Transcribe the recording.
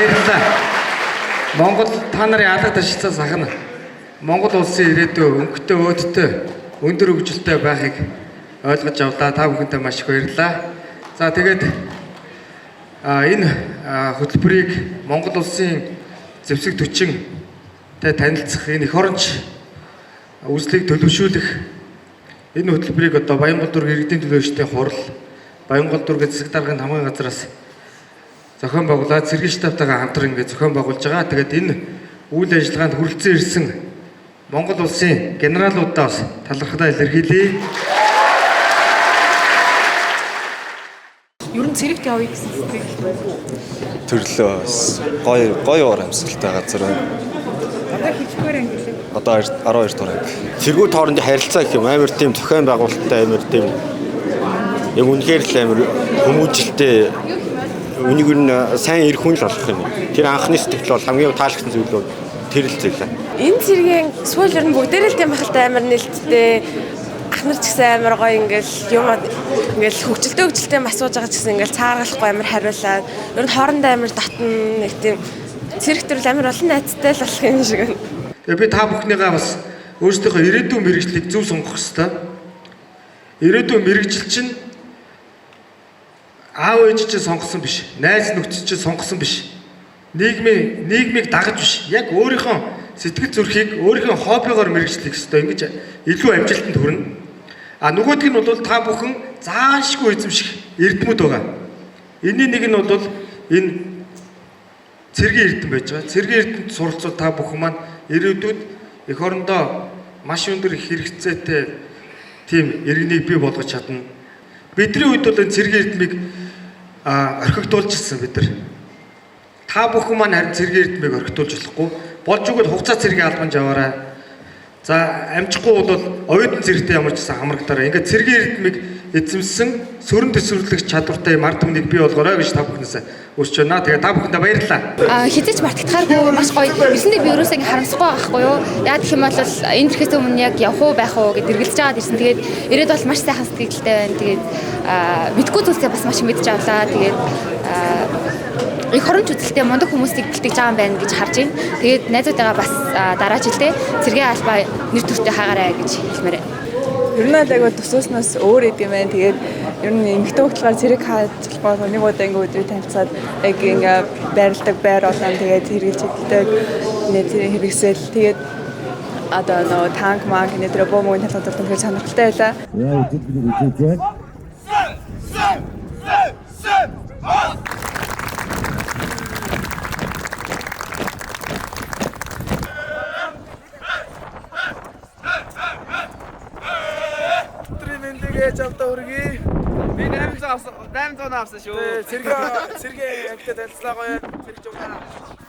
баярлалаа. Монгол та нарын алга ташилцаас ахна. Монгол улсын ирээдүйн өнгөтэй өөдтэй өндөр хөгжилтэй байхыг ойлгож авлаа. Та бүхэндээ маш их баярлалаа. За тэгээд энэ хөтөлбөрийг Монгол улсын зэвсэг 40-тэй танилцах энэ эх оронч үзлийг төлөвшүүлэх энэ хөтөлбөрийг одоо Баянгол дург иргэдийн төлөөлөлтийн хурал, Баянгол дургийн засаг даргын хамгаалалтын газраас зохион байгуулаад цэргийн штабтайгаа хамтран ингээд зохион байгуулж байгаа. Тэгээд энэ үйл ажиллагаанд хүрэлцэн ирсэн Монгол улсын генералуудаас талархлаа илэрхийлье. Ер нь цэрэгт явъя гэсэн сэтгэл байна. Төрлөөс гоё урамсгалтай газар байна. Одоо хичгээр ангилаа. Одоо 12 дугаар анги. Цэргүүд хоорондын харилцаа гэх юм амар тийм зохион байгуулалттай амар тийм яг үнэхээр л амар хүмүүжлтэй үнийг нь сайн ирэх хүн л болох юм. Тэр анхны сэтгэл бол хамгийн таалагдсан зүйл бол тэр л зүйл. Энэ цэргийн сүүл ер нь бүгдээрээ л тийм байхaltaй амар нээлттэй ах нар ч гэсэн амар гоё ингээл юм ингээл хөвгөлтэй асууж байгаа ч гэсэн ингээл цааргалахгүй амар хариулаад ер нь хоорондоо амар дотн нэг тийм цэрэгтэр амар олон найзтай л болох юм шиг байна. Тэгээ би та бүхнийгаа бас өөрсдийнхөө ирээдүйн мэргэжлийг зөв сонгох хэрэгтэй. Ирээдүйн мэргэжил чинь аав ээж чинь сонгосон биш, найз нөхдөд чинь сонгосон биш. Нийгмийг дагаж биш. Яг өөрийнхөө сэтгэл зүрхийг өөрийнхөө хоббигоор мэргэжлэх хэрэгтэй. Ингэж илүү амжилтанд хүрнэ. А нөгөөдг нь бол та бүхэн заашгүй эзэмших эрдэмүүд байгаа. Энийн нэг нь бол энэ цэргийн эрдэм байж байгаа. Цэргийн эрдэмт суралцууд та бүхэн маань ирээдүйд эх орондоо маш өндөр их хэрэгцээтэй тийм иргэнийг бий болгож чадна. Бидний үед бол энэ цэргийн эрдмийг орхигдуулжсэн бид нар. Та бүхэн маань харин цэргийн эрдмийг орхигдуулж болохгүй. Болж өгөл хугацаа цэргийн албанж аваарай. За амжихгүй бол оюутан цэрэгтэй ямар ч гэсэн хамрагдаарай. Ингээд цэргийн эрдмийг эзэмсэн сөрөн төсвөрлөгч чадвартай ард түмнийг бий болгоорой гэж та бүхнээс хүсэж байна. Тэгээ та бүхэндээ баярлалаа. Хизээч мартагдахааргүй маш гоё. Ирсэндээ би ерөөсөө ингэ харамсахгүй байхгүй юу? Яа гэх юм бол энэ төрхөөс өмнө яг явах уу байх уу гэдээ эргэлзэж аваад ирсэн. Тэгээд ирээд бол маш сайхан сэтгэлтэй байна. Тэгээд мэдгүй зүйлсээ бас маш мэдж авлаа. Тэгээд эх оронч үзэлтэй мундаг хүмүүсийг бэлтгэж байгаа юм байна гэж харж байна. Тэгээд найзуудаагаа бас дараа жилдээ цэргийн албаа нэр төртөө хаагаарай гэж хэлмээр байна. Ер нь айгаа төсөөснөөс өөр идэм байх. Тэгээд ер нь эмэгтэй хөлтлөөр цэрэг хаажлахаар нэг удаа ингээ өдрийг танилцаад яг ингээ байрладаг байр болон тэгээд хэрэгжилж хэлдэг нэг хэрэгсэл тэгээд одоо нөө танк маг нэтэр бомбын талхад тэгэхээр сонирхолтой байлаа. Жавта үрги. Би 800 авсан шүү. Цэргээ ангид танилцлаа гоё. Цэрэг жугаараа.